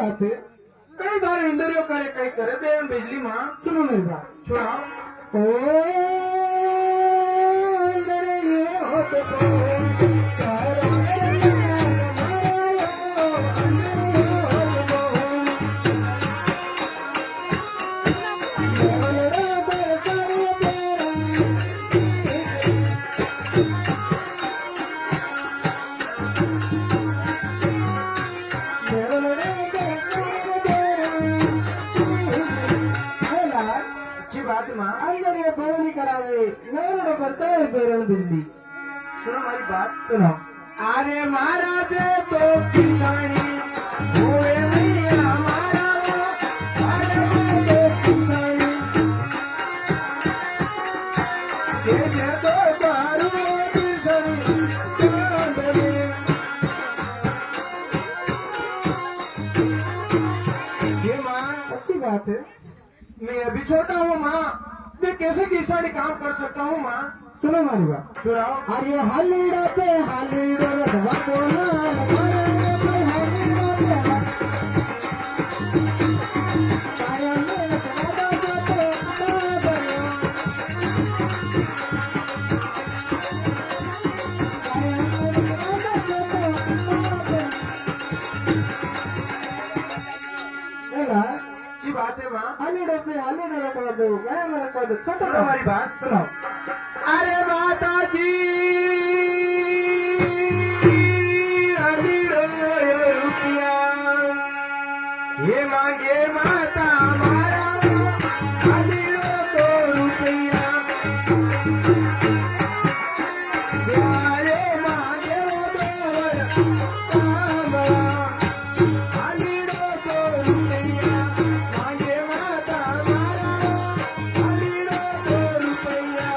बात है। कई धारे इंद्रियों करे कई करे बेन बिजली माँ सुनो मेरी बात। सुनाओ। ओ अंदर ये होत को सारा अच्छी बात माँ। अंदर ये पवनी करावे नवरड़ो करता है बेरण बिजली। सुनो हमारी बात। सुनो। अरे महाराज तो किसानी हुए भैया हमारा महाराज तो किसानी कैसे तो दारू किसानी ये माँ अच्छी बात है। मैं अभी छोटा हूँ माँ, मैं कैसे किसानी काम कर सकता हूँ माँ। सुनो मारी बात। सुनाओ। अरे हालीड़ा पे हालीड़ा रधवा कोना हमारे पे हालीड़ा पे काया में रधवा तो बनो काया में रधवा तो एला अच्छी बात है माँ। हालीड़ा पे हालीड़ा रखवा दो काया में रखवा दो छोटा सुनो हमारी बात। सुनो। अरे माता जी अलीड़ो रुपया ये मांगे माता हमारा अलीड़ो तो रुपया प्यारे मांगे वो दोवर अलीड़ो तो रुपया मांगे माता हमारा अलीड़ो तो रुपया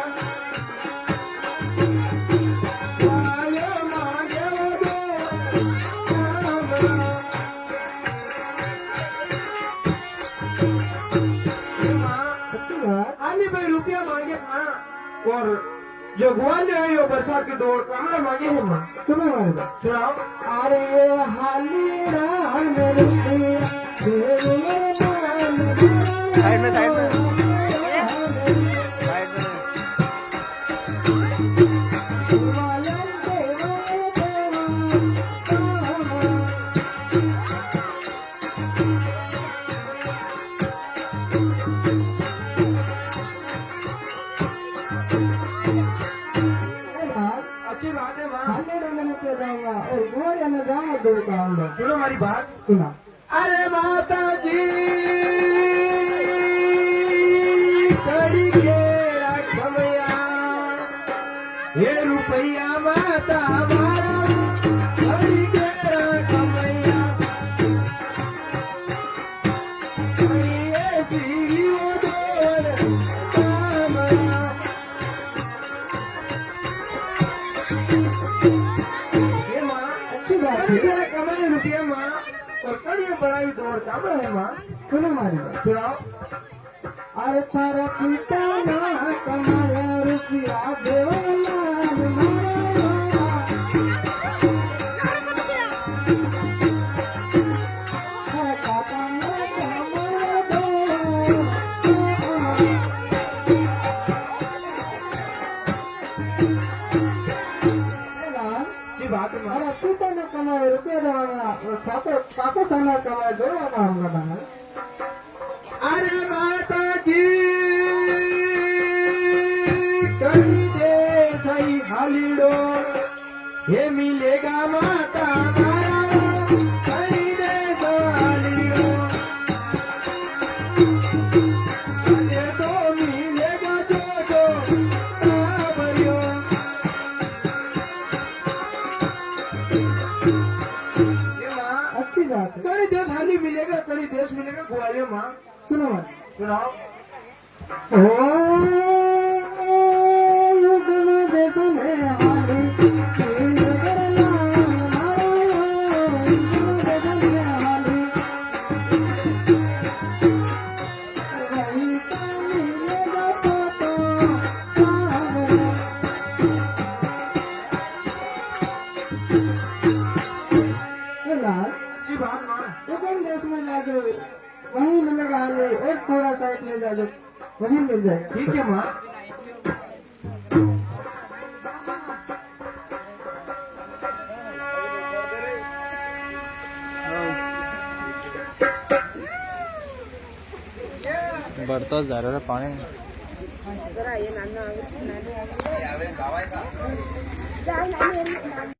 अच्छी बात। आने भाई रुपया मांगे माँ और जो ग्वाल है यो बरसात के दौर कमला मांगे है माँ। सुनो मारी बात। सुनाओ। अरे ये हालीड़ा में रुपया साइड में साइड में अच्छी बात है माँ। हालीड़ा में रुपया जाऊंगा और गोरिया में जाऊंगा दो काम सुनो हमारी बात। सुना। अरे माता जी कड़ी के रखमया ये रुपया माता हमारा कड़ी के रखमया ऐसी वो डोर कामया ये माँ अच्छी बात कड़ी है। के कमाए रुपया माँ और कड़ी बड़ाई दौड़ काम है माँ। सुनो मारी बात। सुनाओ। अरे थारा पिता ना कमाया रुपया देवलाल मारा अरे काका ना कमाया देवलाल अच्छी बात है माँ। अरे पिता ना कमाया रुपया देवाना और काको साना कमाया देवा काम करना। अरे माता जी कड़ी दे सही हालीडो ये मिलेगा माता हमारा कड़ी दे सो हालीडो ये तो मिलेगा जो काबरियो ये माँ अच्छी बात है। कड़ी देश हाली मिलेगा कड़ी देश मिलेगा ग्वालियर माँ। सुनो मारी। सुनाओ। ओ युग में देख में हाली नगर लाल मारो युग में देख में हाली वही तो मिलेगा तो लाल अच्छी बात माँ। युगम तरफ में जाके वहीं मिलेगा आगे, और थोड़ा साइड में जाके वहीं मिल जाएगा। ठीक है माँ। बढ़ता जा रहा है पानी